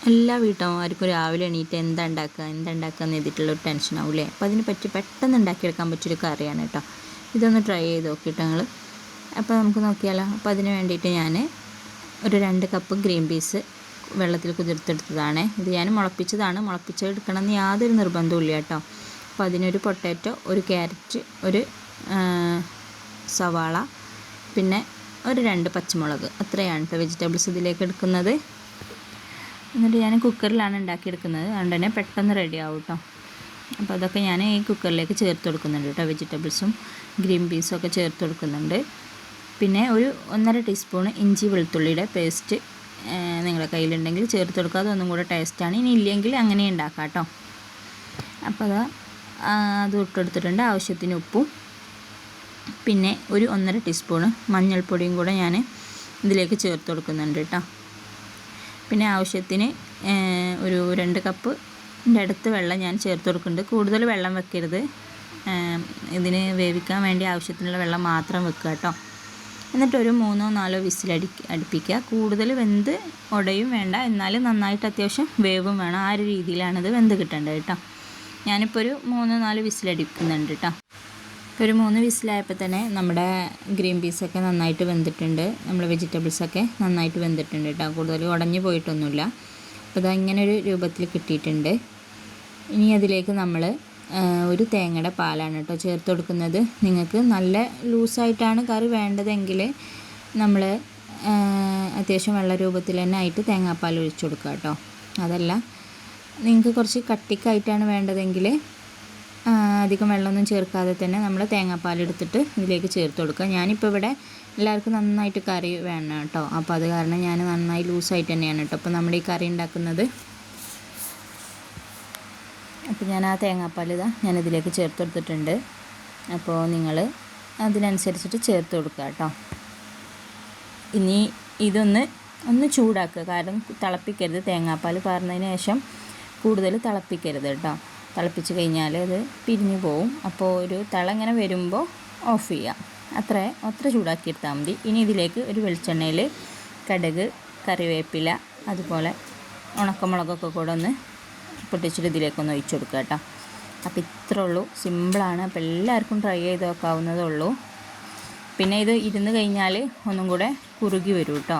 എല്ലാ വീട്ടമ്മമാർക്കും രാവിലെ എണീറ്റ് എന്താ ഉണ്ടാക്കുക എന്ന് എഴുതിയിട്ടുള്ളൊരു ടെൻഷനാവില്ലേ. അപ്പോൾ അതിനെ പറ്റി പെട്ടെന്ന് ഉണ്ടാക്കിയെടുക്കാൻ പറ്റിയൊരു കറിയാണ് കേട്ടോ. ഇതൊന്ന് ട്രൈ ചെയ്ത് നോക്കിയിട്ട് ഞങ്ങൾ. അപ്പോൾ നമുക്ക് നോക്കിയാലോ. അപ്പോൾ അതിന് വേണ്ടിയിട്ട് ഞാൻ ഒരു 2 കപ്പ് ഗ്രീൻ പീസ് വെള്ളത്തിൽ കുതിർത്തെടുത്തതാണ്. ഇത് ഞാൻ മുളപ്പിച്ചതാണ്. മുളപ്പിച്ചെടുക്കണമെന്ന് യാതൊരു നിർബന്ധവും ഇല്ല കേട്ടോ. അപ്പോൾ അതിനൊരു പൊട്ടാറ്റോ, ഒരു ക്യാരറ്റ്, ഒരു സവാള, പിന്നെ ഒരു 2 പച്ചമുളക്, അത്രയാണ് കേട്ടോ വെജിറ്റബിൾസ് ഇതിലേക്ക് എടുക്കുന്നത്. എന്നിട്ട് ഞാൻ കുക്കറിലാണ് ഉണ്ടാക്കിയെടുക്കുന്നത്. അതുകൊണ്ട് തന്നെ പെട്ടെന്ന് റെഡി ആവും കേട്ടോ. അപ്പോൾ അതൊക്കെ ഞാൻ ഈ കുക്കറിലേക്ക് ചേർത്ത് കൊടുക്കുന്നുണ്ട് കേട്ടോ. വെജിറ്റബിൾസും ഗ്രീൻ പീസും ഒക്കെ ചേർത്ത് കൊടുക്കുന്നുണ്ട്. പിന്നെ ഒരു 1.5 ടീസ്പൂൺ ഇഞ്ചി വെളുത്തുള്ളിയുടെ പേസ്റ്റ് നിങ്ങളുടെ കയ്യിലുണ്ടെങ്കിൽ ചേർത്ത് കൊടുക്കുക. അതൊന്നും കൂടെ ടേസ്റ്റാണ്. ഇനി ഇല്ലെങ്കിൽ അങ്ങനെ ഉണ്ടാക്കാം കേട്ടോ. അപ്പോൾ അത് ഇട്ടെടുത്തിട്ടുണ്ട്. ആവശ്യത്തിന് ഉപ്പും പിന്നെ ഒരു 1.5 ടീസ്പൂൺ മഞ്ഞൾപ്പൊടിയും കൂടെ ഞാൻ ഇതിലേക്ക് കൊടുക്കുന്നുണ്ട് കേട്ടോ. പിന്നെ ആവശ്യത്തിന് ഒരു 2 കപ്പിൻ്റെ അടുത്ത് വെള്ളം ഞാൻ ചേർത്ത് കൊടുക്കുന്നുണ്ട്. കൂടുതൽ വെള്ളം വെക്കരുത്. ഇതിന് വേവിക്കാൻ വേണ്ടി ആവശ്യത്തിനുള്ള വെള്ളം മാത്രം വെക്കുക കേട്ടോ. എന്നിട്ടൊരു 3-4 വിസിൽ അടുപ്പിക്കുക. കൂടുതൽ വെന്ത് ഉടയും വേണ്ട, എന്നാലും നന്നായിട്ട് അത്യാവശ്യം വേവും വേണം. ആ ഒരു രീതിയിലാണിത് വെന്ത് കിട്ടേണ്ടത് കേട്ടോ. ഞാനിപ്പോൾ ഒരു 3-4 വിസിലടിക്കുന്നുണ്ട് കേട്ടോ. ഇപ്പോൾ ഒരു 3 വിസിലായപ്പോൾ തന്നെ നമ്മുടെ ഗ്രീൻ പീസൊക്കെ നന്നായിട്ട് വെന്തിട്ടുണ്ട്. നമ്മൾ വെജിറ്റബിൾസൊക്കെ നന്നായിട്ട് വെന്തിട്ടുണ്ട് കേട്ടോ. കൂടുതൽ ഉടഞ്ഞു പോയിട്ടൊന്നുമില്ല. അപ്പോൾ ഇതാ ഇങ്ങനെ ഒരു രൂപത്തിൽ കിട്ടിയിട്ടുണ്ട്. ഇനി അതിലേക്ക് നമ്മൾ ഒരു തേങ്ങയുടെ പാലാണ് കേട്ടോ ചേർത്ത് കൊടുക്കുന്നത്. നിങ്ങൾക്ക് നല്ല ലൂസായിട്ടാണ് കറി വേണ്ടതെങ്കിൽ നമ്മൾ അത്യാവശ്യം വെള്ള രൂപത്തിൽ തന്നെ ആയിട്ട് തേങ്ങാപ്പാൽ ഒഴിച്ചു കൊടുക്കുക കേട്ടോ. അതല്ല നിങ്ങൾക്ക് കുറച്ച് കട്ടിക്കായിട്ടാണ് വേണ്ടതെങ്കിൽ അധികം വെള്ളമൊന്നും ചേർക്കാതെ തന്നെ നമ്മൾ തേങ്ങാപ്പാൽ എടുത്തിട്ട് ഇതിലേക്ക് ചേർത്ത് കൊടുക്കുക. ഞാനിപ്പോൾ ഇവിടെ എല്ലാവർക്കും നന്നായിട്ട് കറി വേണം കേട്ടോ. അപ്പോൾ അത് കാരണം ഞാൻ നന്നായി ലൂസായിട്ട് തന്നെയാണ് കേട്ടോ അപ്പോൾ നമ്മുടെ ഈ കറി ഉണ്ടാക്കുന്നത്. അപ്പോൾ ഞാൻ ആ തേങ്ങാപ്പാൽ ഞാനിതിലേക്ക് ചേർത്ത് കൊടുത്തിട്ടുണ്ട്. അപ്പോൾ നിങ്ങൾ അതിനനുസരിച്ചിട്ട് ചേർത്ത് കൊടുക്കുക കേട്ടോ. ഇനി ഇതൊന്ന് ചൂടാക്കുക. കാരണം തിളപ്പിക്കരുത്. തേങ്ങാപ്പാൽ പാർന്നതിന് ശേഷം കൂടുതൽ തിളപ്പിക്കരുത് കേട്ടോ. തിളപ്പിച്ച് കഴിഞ്ഞാൽ അത് പിരിഞ്ഞു പോവും. അപ്പോൾ ഒരു ഇങ്ങനെ വരുമ്പോൾ ഓഫ് ചെയ്യാം. അത്ര ചൂടാക്കിയെടുത്താൽ മതി. ഇനി ഇതിലേക്ക് ഒരു വെളിച്ചെണ്ണയിൽ കടുക്, കറിവേപ്പില, അതുപോലെ ഉണക്കമുളകൊക്കെ കൂടെ ഒന്ന് പൊട്ടിച്ചിട്ട് ഇതിലേക്കൊന്ന് ഒഴിച്ചു കൊടുക്കുക കേട്ടോ. അപ്പോൾ ഇത്രേ ഉള്ളൂ. സിമ്പിളാണ്. അപ്പോൾ എല്ലാവർക്കും ട്രൈ ചെയ്ത് നോക്കാവുന്നതേ ഉള്ളൂ. പിന്നെ ഇത് ഇരുന്ന് കഴിഞ്ഞാൽ ഒന്നും കൂടെ കുറുകി വരും കേട്ടോ.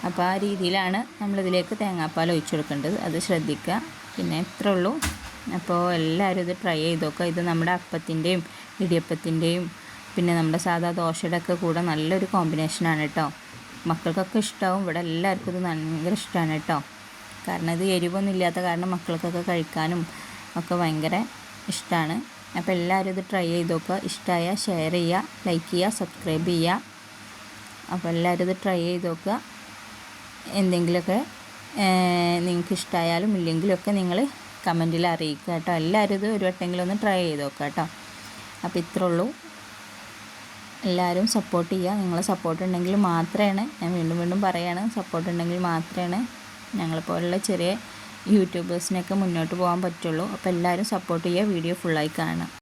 അപ്പോൾ ആ രീതിയിലാണ് നമ്മളിതിലേക്ക് തേങ്ങാപ്പാൽ ഒഴിച്ചു കൊടുക്കേണ്ടത്. അത് ശ്രദ്ധിക്കുക. പിന്നെ ഇത്രേ ഉള്ളൂ. അപ്പോൾ എല്ലാവരും ഇത് ട്രൈ ചെയ്ത് നോക്കുക. ഇത് നമ്മുടെ അപ്പത്തിൻ്റെയും ഇടിയപ്പത്തിൻ്റെയും പിന്നെ നമ്മുടെ സാധാ ദോശയുടെ ഒക്കെ കൂടെ നല്ലൊരു കോമ്പിനേഷനാണ് കേട്ടോ. മക്കൾക്കൊക്കെ ഇഷ്ടമാവും. ഇവിടെ എല്ലാവർക്കും ഇത് ഭയങ്കര ഇഷ്ടമാണ് കേട്ടോ. കാരണം ഇത് എരിവൊന്നും ഇല്ലാത്ത കാരണം മക്കൾക്കൊക്കെ കഴിക്കാനും ഒക്കെ ഭയങ്കര ഇഷ്ടമാണ്. അപ്പോൾ എല്ലാവരും ഇത് ട്രൈ ചെയ്ത് നോക്കുക. ഇഷ്ടമായാൽ ഷെയർ ചെയ്യുക, ലൈക്ക് ചെയ്യുക, സബ്സ്ക്രൈബ് ചെയ്യുക. അപ്പോൾ എല്ലാവരും ഇത് ട്രൈ ചെയ്ത് നോക്കുക. എന്തെങ്കിലുമൊക്കെ നിങ്ങൾക്ക് ഇഷ്ടമായാലും ഇല്ലെങ്കിലുമൊക്കെ നിങ്ങൾ കമൻറ്റിൽ അറിയിക്കുക കേട്ടോ. എല്ലാവരും ഇത് ഒരു വട്ടമെങ്കിലും ഒന്ന് ട്രൈ ചെയ്ത് നോക്കുക കേട്ടോ. അപ്പോൾ ഇത്രേ ഉള്ളൂ. എല്ലാവരും സപ്പോർട്ട് ചെയ്യുക. നിങ്ങളെ സപ്പോർട്ട് ഉണ്ടെങ്കിൽ മാത്രമാണ്, ഞാൻ വീണ്ടും പറയുകയാണ്, സപ്പോർട്ട് ഉണ്ടെങ്കിൽ മാത്രമാണ് ഞങ്ങളെപ്പോലുള്ള ചെറിയ യൂട്യൂബേഴ്സിനൊക്കെ മുന്നോട്ട് പോകാൻ പറ്റുള്ളൂ. അപ്പോൾ എല്ലാവരും സപ്പോർട്ട് ചെയ്യുക. വീഡിയോ ഫുള്ളായി കാണുക.